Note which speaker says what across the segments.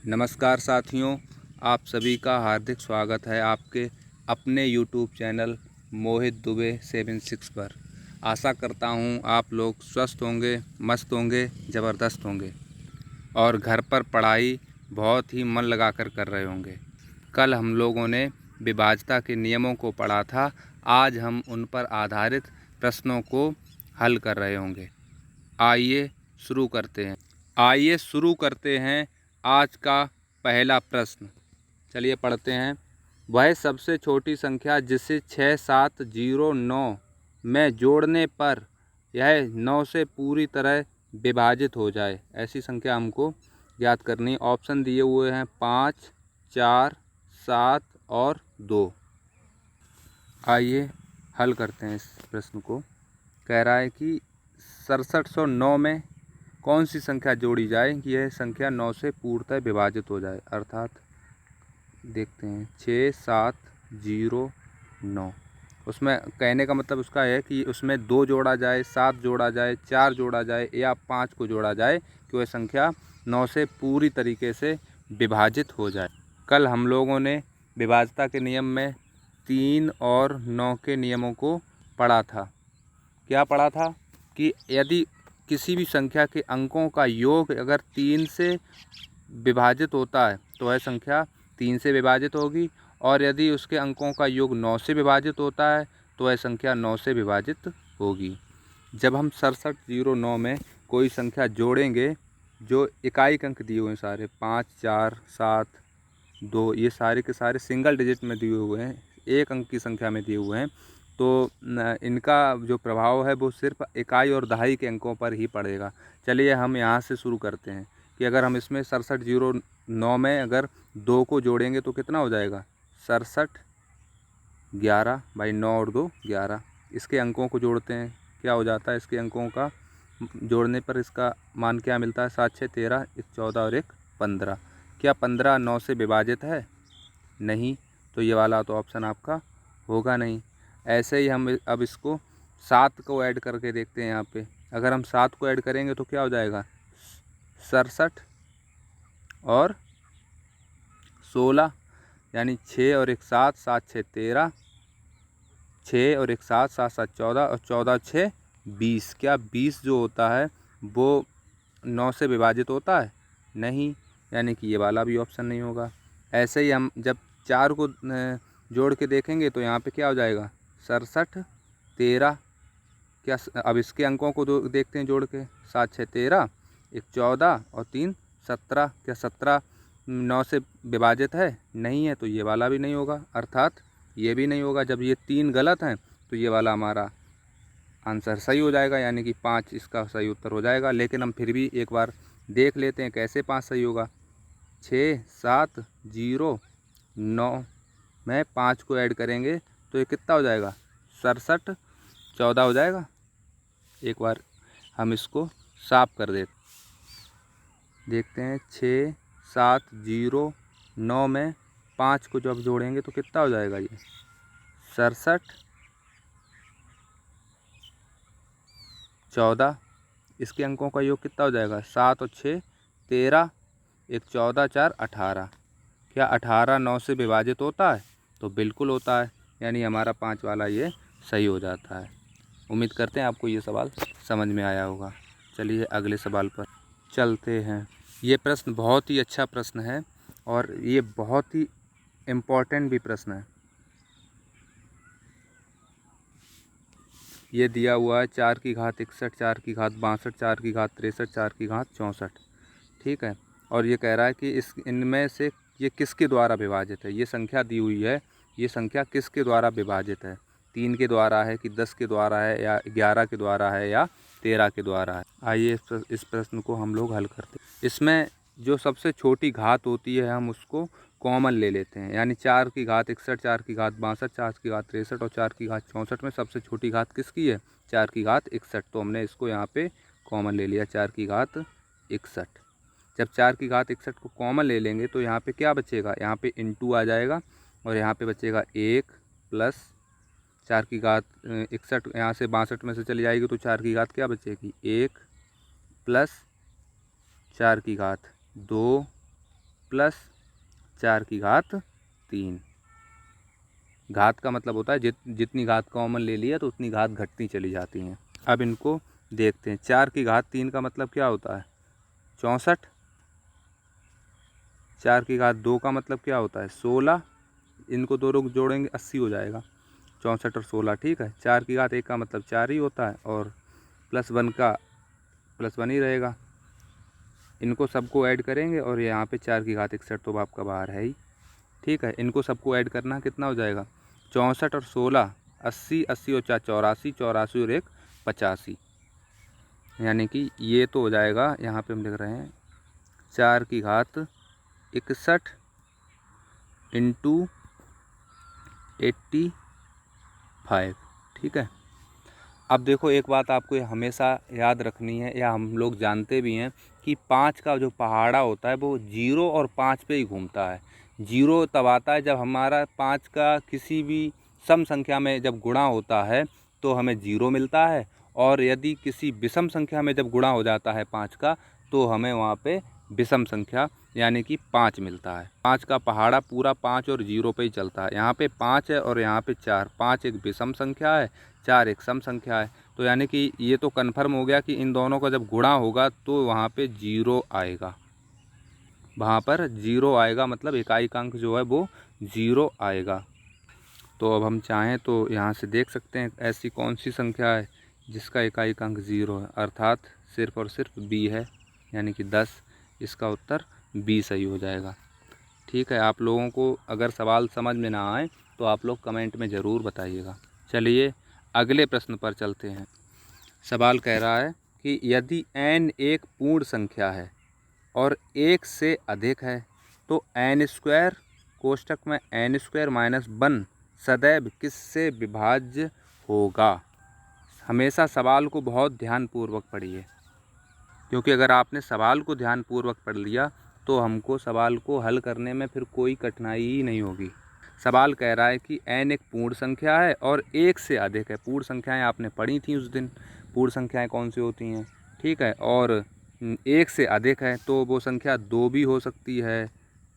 Speaker 1: नमस्कार साथियों, आप सभी का हार्दिक स्वागत है आपके अपने यूट्यूब चैनल मोहित दुबे 76 पर। आशा करता हूं आप लोग स्वस्थ होंगे, मस्त होंगे, ज़बरदस्त होंगे और घर पर पढ़ाई बहुत ही मन लगाकर कर रहे होंगे। कल हम लोगों ने विभाज्यता के नियमों को पढ़ा था। आज हम उन पर आधारित प्रश्नों को हल कर रहे होंगे। आइए शुरू करते हैं आज का पहला प्रश्न। चलिए पढ़ते हैं। वह सबसे छोटी संख्या जिसे 6709 में जोड़ने पर यह 9 से पूरी तरह विभाजित हो जाए, ऐसी संख्या हमको याद करनी। ऑप्शन दिए हुए हैं 5, 4, 7 और 2। आइए हल करते हैं इस प्रश्न को। कह रहा है कि 6709 में कौन सी संख्या जोड़ी जाए कि यह संख्या 9 से पूर्णतः विभाजित हो जाए। अर्थात देखते हैं 6709, उसमें कहने का मतलब उसका है कि उसमें 2 जोड़ा जाए, 7 जोड़ा जाए, 4 जोड़ा जाए या 5 को जोड़ा जाए कि वह संख्या 9 से पूरी तरीके से विभाजित हो जाए। कल हम लोगों ने विभाज्यता के नियम में 3 और 9 के नियमों को पढ़ा था। क्या पढ़ा था कि यदि किसी भी संख्या के अंकों का योग अगर 3 से विभाजित होता है तो वह संख्या 3 से विभाजित होगी, और यदि उसके अंकों का योग 9 से विभाजित होता है तो वह संख्या 9 से विभाजित होगी। जब हम 6709 में कोई संख्या जोड़ेंगे, जो इकाई अंक दिए हुए हैं सारे 5, 4, 7, 2, ये सारे के सारे सिंगल डिजिट में दिए हुए हैं, एक अंक की संख्या में दिए हुए हैं, तो इनका जो प्रभाव है वो सिर्फ इकाई और दहाई के अंकों पर ही पड़ेगा। चलिए हम यहाँ से शुरू करते हैं कि अगर हम इसमें 6709 में अगर 2 को जोड़ेंगे तो कितना हो जाएगा। 67 11 भाई 9 और 2 11। इसके अंकों को जोड़ते हैं, क्या हो जाता है। इसके अंकों का जोड़ने पर इसका मान क्या मिलता है। 7 6 13, 1 14 और 1 15। क्या 15 9 से विभाजित है? नहीं, तो ये वाला तो ऑप्शन आपका होगा नहीं। ऐसे ही हम अब इसको 7 को ऐड करके देखते हैं। यहाँ पे अगर हम 7 को ऐड करेंगे तो क्या हो जाएगा। 67 और 16, यानी 6 और 1 7, 7 6 13, 6 और 1 7, 7 7 14 और 14 6 20। क्या 20 जो होता है वो 9 से विभाजित होता है? नहीं, यानी कि ये वाला भी ऑप्शन नहीं होगा। ऐसे ही हम जब 4 को जोड़ के देखेंगे तो यहाँ पे क्या हो जाएगा। 67 13। क्या अब इसके अंकों को देखते हैं जोड़ के। 7 6 13, 1 14 और 3 17। क्या 17 9 से विभाजित है? नहीं है, तो ये वाला भी नहीं होगा। अर्थात ये भी नहीं होगा। जब ये 3 गलत हैं तो ये वाला हमारा आंसर सही हो जाएगा, यानी कि 5 इसका सही उत्तर हो जाएगा। लेकिन हम फिर भी एक बार देख लेते हैं कैसे 5 सही होगा। 6 7 0 9 में 5 को ऐड करेंगे तो ये कितना हो जाएगा। 67 14 हो जाएगा। एक बार हम इसको साफ कर देखते हैं। 6 7 0 9 में 5 को जब जोड़ेंगे तो कितना हो जाएगा ये। 67 14। इसके अंकों का योग कितना हो जाएगा। 7 और 6 13, 1 14 4 18। क्या 18 9 से विभाजित होता है? तो बिल्कुल होता है, यानी हमारा 5 वाला ये सही हो जाता है। उम्मीद करते हैं आपको ये सवाल समझ में आया होगा। चलिए अगले सवाल पर चलते हैं। ये प्रश्न बहुत ही अच्छा प्रश्न है और ये बहुत ही इम्पोर्टेंट भी प्रश्न है। ये दिया हुआ है 4 की घात 61, 4 की घात 62, 4 की घात 63, 4 की घात 64। ठीक है, और ये कह रहा है कि इनमें से ये किसके द्वारा विभाजित है। ये संख्या दी हुई है, ये संख्या किसके द्वारा विभाजित है। 3 के द्वारा है कि 10 के द्वारा है या 11 के द्वारा है या 13 के द्वारा है। आइए इस प्रश्न को हम लोग हल करते हैं। इसमें जो सबसे छोटी घात होती है हम उसको कॉमन ले लेते हैं, यानी 4 की घात 61, 4 की घात 62, 4 की घात 63 और 4 की घात 64 में सबसे छोटी घात किसकी है। 4 की घात 61। तो हमने इसको यहाँ पे कॉमन ले लिया, 4 की घात 61। जब 4 की घात 61 को कॉमन ले लेंगे तो यहाँ पे क्या बचेगा। यहाँ पे इंटू आ जाएगा और यहाँ पे बचेगा 1 प्लस 4 की घात 61 यहाँ से 62 में से चली जाएगी तो 4 की घात क्या बचेगी 1 प्लस 4 की घात 2 प्लस 4 की घात 3। घात का मतलब होता है जितनी घात कॉमन ले लिया तो उतनी घात घटती चली जाती हैं। अब इनको देखते हैं। 4 की घात 3 का मतलब क्या होता है? 64। 4 की घात 2 का मतलब क्या होता है? 16। इनको दोनों को जोड़ेंगे 80 हो जाएगा। 64 और 16 ठीक है। 4 की घात 1 का मतलब 4 ही होता है और +1 का +1 ही रहेगा। इनको सबको ऐड करेंगे और यहाँ पे 4 की घात 61 तो आपका बाहर है ही। ठीक है, इनको सबको ऐड करना कितना हो जाएगा? 64 और 16 80, 80 और 4 84, 84 और 1 85। यानी कि ये तो हो जाएगा, यहाँ पे हम लिख रहे हैं 4 की घात 61 इंटू 85। ठीक है। अब देखो एक बात आपको हमेशा याद रखनी है, या हम लोग जानते भी हैं कि 5 का जो पहाड़ा होता है वो 0 और 5 पे ही घूमता है। 0 तब आता है जब हमारा 5 का किसी भी सम संख्या में जब गुणा होता है तो हमें 0 मिलता है, और यदि किसी विषम संख्या में जब गुणा हो जाता है 5 का तो हमें वहाँ पे विषम संख्या यानी कि 5 मिलता है। 5 का पहाड़ा पूरा 5 और 0 पे ही चलता है। यहाँ पे 5 है और यहाँ पे 4। 5 एक विषम संख्या है, 4 एक सम संख्या है। तो यानी कि ये तो कन्फर्म हो गया कि इन दोनों का जब गुणा होगा तो वहाँ पे 0 आएगा। वहाँ पर 0 आएगा, मतलब इकाई अंक जो है वो 0 आएगा। तो अब हम चाहें तो यहाँ से देख सकते हैं ऐसी कौन सी संख्या है जिसका इकाई अंक 0 है, अर्थात सिर्फ और सिर्फ b है, यानी कि 10। इसका उत्तर b सही हो जाएगा। ठीक है, आप लोगों को अगर सवाल समझ में ना आए तो आप लोग कमेंट में ज़रूर बताइएगा। चलिए अगले प्रश्न पर चलते हैं। सवाल कह रहा है कि यदि n एक पूर्ण संख्या है और 1 से अधिक है तो n² कोष्टक में n² माइनस 1 सदैव किससे विभाज्य होगा? हमेशा सवाल को बहुत ध्यानपूर्वक पढ़िए, क्योंकि अगर आपने सवाल को ध्यानपूर्वक पढ़ लिया तो हमको सवाल को हल करने में फिर कोई कठिनाई ही नहीं होगी। सवाल कह रहा है कि n एक पूर्ण संख्या है और 1 से अधिक है। पूर्ण संख्याएं आपने पढ़ी थी उस दिन, पूर्ण संख्याएं कौन सी होती हैं? ठीक है, और 1 से अधिक है तो वो संख्या 2 भी हो सकती है,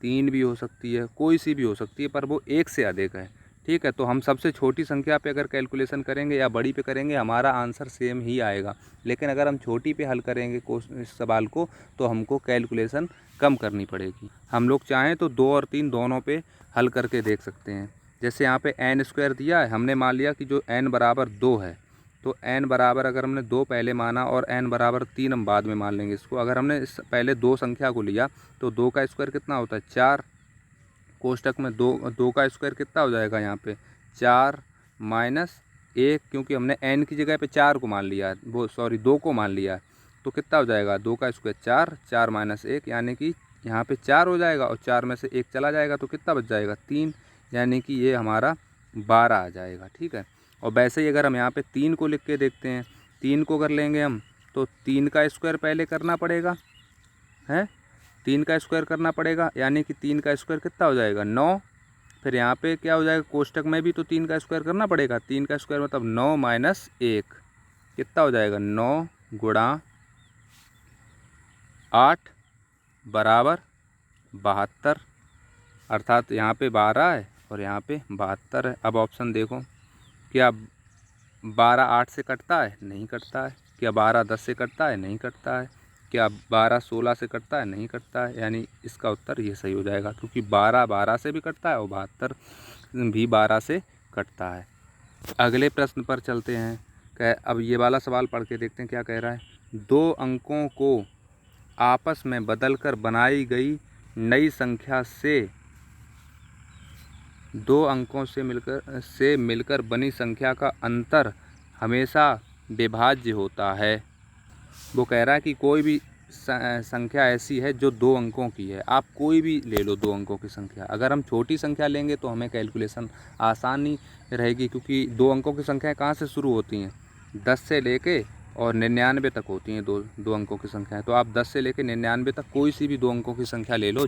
Speaker 1: 3 भी हो सकती है, कोई सी भी हो सकती है, पर वो 1 से अधिक है। ठीक है, तो हम सबसे छोटी संख्या पे अगर कैलकुलेशन करेंगे या बड़ी पे करेंगे हमारा आंसर सेम ही आएगा। लेकिन अगर हम छोटी पे हल करेंगे इस सवाल को तो हमको कैलकुलेशन कम करनी पड़ेगी। हम लोग चाहें तो 2 और 3 दोनों पे हल करके देख सकते हैं। जैसे यहाँ पे n² दिया है, हमने मान लिया कि जो n बराबर 2 है तो n बराबर अगर हमने 2 पहले माना और n बराबर 3 हम बाद में मान लेंगे इसको। अगर हमने पहले 2 संख्या को लिया तो 2 का स्क्वायर कितना होता है? 4। कोष्टक में 2 का स्क्वायर कितना हो जाएगा? यहाँ पे 4 माइनस 1, क्योंकि हमने n की जगह पे 4 को मान लिया है, वो सॉरी 2 को मान लिया है, तो कितना हो जाएगा? 2 का स्क्वायर 4, 4 माइनस 1 यानी कि यहाँ पे 4 हो जाएगा, और 4 में से 1 चला जाएगा तो कितना बच जाएगा? 3, यानी कि ये हमारा 12 आ जाएगा। ठीक है, और वैसे ही अगर हम यहाँ पे 3 को लिख के देखते हैं, 3 को अगर लेंगे हम तो 3 का स्क्वायर पहले करना पड़ेगा, है 3 का स्क्वायर करना पड़ेगा, यानी कि 3 का स्क्वायर कितना हो जाएगा? 9। फिर यहाँ पे क्या हो जाएगा? कोष्टक में भी तो 3 का स्क्वायर करना पड़ेगा। 3 का स्क्वायर मतलब 9 माइनस 1 कितना हो जाएगा? 9 गुणा 8 बराबर 72, अर्थात यहाँ पे 12 है और यहाँ पे 72 है। अब ऑप्शन देखो, क्या 12 8 से कटता है? नहीं कटता है। क्या 12 10 से कटता है? नहीं कटता है। क्या 12 16 से कटता है? नहीं कटता है। यानी इसका उत्तर ये सही हो जाएगा, क्योंकि 12 12 से भी कटता है और 72 भी 12 से कटता है। अगले प्रश्न पर चलते हैं। अब ये वाला सवाल पढ़ के देखते हैं क्या कह रहा है। 2 अंकों को आपस में बदलकर बनाई गई नई संख्या से 2 अंकों से मिलकर बनी संख्या का अंतर हमेशा विभाज्य होता है। वो कह रहा है कि कोई भी संख्या ऐसी है जो 2 अंकों की है। आप कोई भी ले लो 2 अंकों की संख्या। अगर हम छोटी संख्या लेंगे तो हमें कैलकुलेशन आसानी रहेगी, क्योंकि 2 अंकों की संख्याएं कहाँ से शुरू होती हैं? 10 से लेके और 99 तक होती हैं 2 अंकों की संख्याएं। तो आप 10 से लेके 99 तक कोई सी भी 2 अंकों की संख्या ले लो,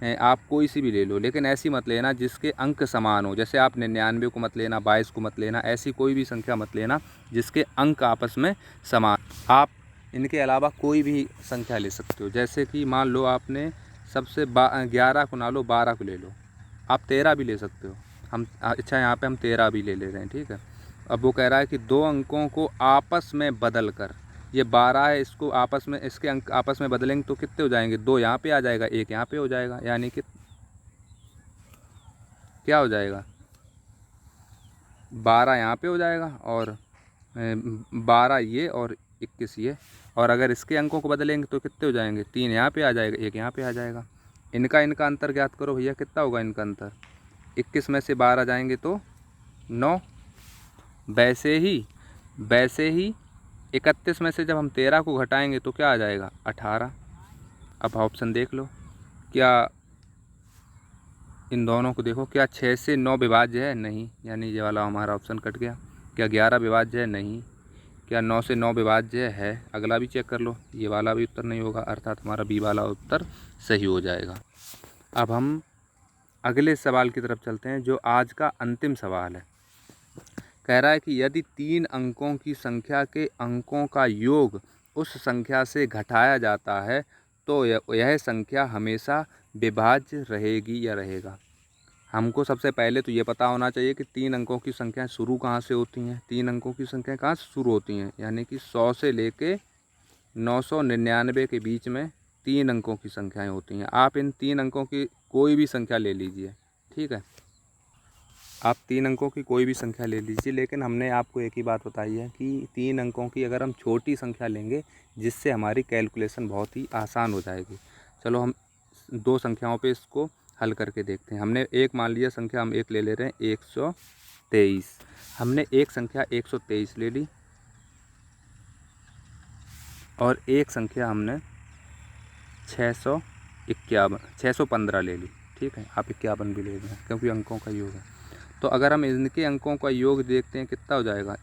Speaker 1: आप कोई सी भी ले लो, लेकिन ऐसी मत लेना जिसके अंक समान हो। जैसे आप 99 को मत लेना, 22 को मत लेना, ऐसी कोई भी संख्या मत लेना जिसके अंक आपस में समान। आप इनके अलावा कोई भी संख्या ले सकते हो। जैसे कि मान लो आपने सबसे 11 को ना लो, 12 को ले लो, आप 13 भी ले सकते हो। हम अच्छा यहाँ पे हम 13 भी ले रहे हैं, ठीक है। अब वो कह रहा है कि 2 अंकों को आपस में बदल कर, ये 12 है, इसको आपस में, इसके अंक आपस में बदलेंगे तो कितने हो जाएंगे, 2 यहाँ पे आ जाएगा, 1 यहाँ पे हो जाएगा, यानी कि क्या हो जाएगा, 12 यहाँ पे हो जाएगा और 12 ये और 21 ये। और अगर इसके अंकों को बदलेंगे तो कितने हो जाएंगे, 3 यहाँ पे आ जाएगा, 1 यहाँ पे आ जाएगा। इनका अंतर ज्ञात करो भैया, कितना होगा इनका अंतर, 21 में से 12 जाएंगे तो 9। वैसे ही 31 में से जब हम 13 को घटाएंगे तो क्या आ जाएगा, 18। अब ऑप्शन देख लो, क्या इन दोनों को देखो, क्या 6 से 9 विभाज्य है, नहीं, यानी ये वाला हमारा ऑप्शन कट गया। क्या 11 विभाज्य है, नहीं। क्या 9 से 9 विभाज्य है, अगला भी चेक कर लो, ये वाला भी उत्तर नहीं होगा, अर्थात हमारा बी वाला उत्तर सही हो जाएगा। अब हम अगले सवाल की तरफ चलते हैं, जो आज का अंतिम सवाल है। कह रहा है कि यदि 3 अंकों की संख्या के अंकों का योग उस संख्या से घटाया जाता है तो यह संख्या हमेशा विभाज्य रहेगी या रहेगा। हमको सबसे पहले तो ये पता होना चाहिए कि 3 अंकों की संख्याएं शुरू कहाँ से होती हैं। 3 अंकों की संख्याएं कहाँ से शुरू होती हैं, यानी कि 100 से लेके 999 के बीच में 3 अंकों की संख्याएं होती हैं। आप इन 3 अंकों की कोई भी संख्या ले लीजिए, ठीक है, आप 3 अंकों की कोई भी संख्या ले लीजिए, लेकिन हमने आपको एक ही बात बताई है कि 3 अंकों की अगर हम छोटी संख्या लेंगे जिससे हमारी कैलकुलेशन बहुत ही आसान हो जाएगी। चलो हम 2 संख्याओं पे इसको हल करके देखते हैं। हमने एक मान लिया संख्या, हम एक ले रहे हैं 123। हमने एक संख्या 123 ले ली और एक संख्या हमने 615 ले ली, ठीक है। आप 51 भी ले लें क्योंकि अंकों का योग है। तो अगर हम इनके अंकों का योग देखते हैं कितना हो जाएगा,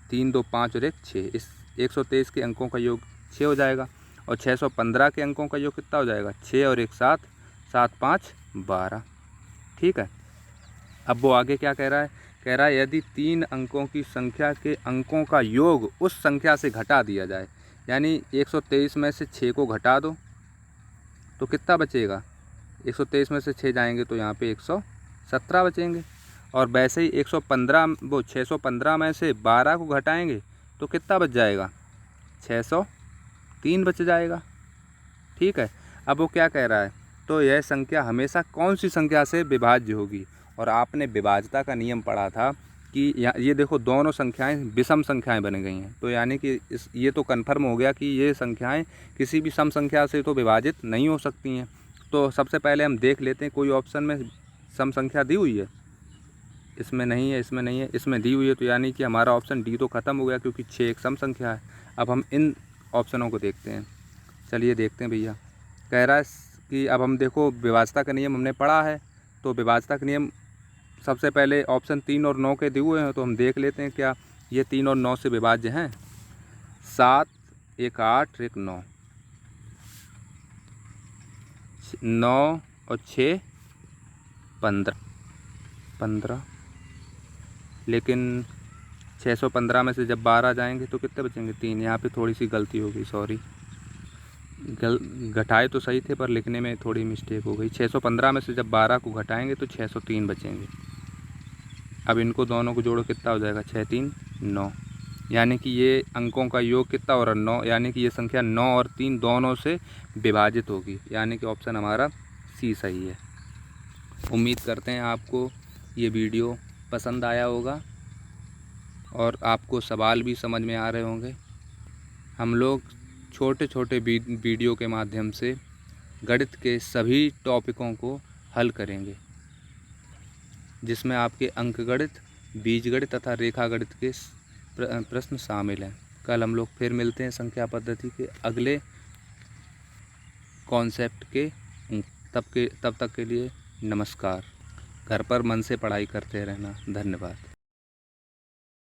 Speaker 1: 3 2 5 और 1 6। इस 123 के अंकों का योग 6 हो जाएगा और 615 के अंकों का योग कितना हो जाएगा, 6 और 1 7, 7 5 12, ठीक है। अब वो आगे क्या कह रहा है, कह रहा है यदि 3 अंकों की संख्या के अंकों का योग उस संख्या से घटा दिया जाए, यानी 123 में से 6 को घटा दो तो कितना बचेगा, 123 में से 6 जाएंगे तो यहाँ पे 117 बचेंगे। और वैसे ही 615 में से 12 को घटाएंगे तो कितना बच जाएगा, 603 बच जाएगा, ठीक है। अब वो क्या कह रहा है, तो यह संख्या हमेशा कौन सी संख्या से विभाज्य होगी। और आपने विभाज्यता का नियम पढ़ा था कि ये देखो दोनों संख्याएं विषम संख्याएं बन गई हैं, तो यानी कि ये तो कन्फर्म हो गया कि ये संख्याएं किसी भी सम संख्या से तो विभाजित नहीं हो सकती हैं। तो सबसे पहले हम देख लेते हैं कोई ऑप्शन में सम संख्या दी हुई है, इसमें नहीं है, इसमें नहीं है, इसमें दी हुई है, तो यानी कि हमारा ऑप्शन डी तो ख़त्म हो गया क्योंकि 6 एक सम संख्या है। अब हम इन ऑप्शनों को देखते हैं, चलिए देखते हैं भैया। कह रहा है कि अब हम देखो विभाज्यता का नियम हमने पढ़ा है, तो विभाज्यता का नियम सबसे पहले ऑप्शन 3 और 9 के दिए हुए हैं, तो हम देख लेते हैं क्या ये 3 और 9 से विभाज्य हैं। 7 1 8 1 9, 9 और 6 15, लेकिन 615 में से जब 12 जाएंगे तो कितने बचेंगे, 3। यहाँ पे थोड़ी सी गलती हो गई, सॉरी, घटाए तो सही थे पर लिखने में थोड़ी मिस्टेक हो गई। 615 में से जब 12 को घटाएंगे तो 603 बचेंगे। अब इनको दोनों को जोड़ो कितना हो जाएगा, 6 3 9, यानी कि ये अंकों का योग कितना हो रहा है, 9, यानी कि ये संख्या 9 और 3 दोनों से विभाजित होगी, यानी कि ऑप्शन हमारा सी सही है। उम्मीद करते हैं आपको ये वीडियो पसंद आया होगा और आपको सवाल भी समझ में आ रहे होंगे। हम लोग छोटे छोटे वीडियो के माध्यम से गणित के सभी टॉपिकों को हल करेंगे, जिसमें आपके अंकगणित, बीजगणित तथा रेखा गणित के प्रश्न शामिल हैं। कल हम लोग फिर मिलते हैं संख्या पद्धति के अगले कॉन्सेप्ट के। तब तक के लिए नमस्कार। घर पर मन से पढ़ाई करते रहना। धन्यवाद।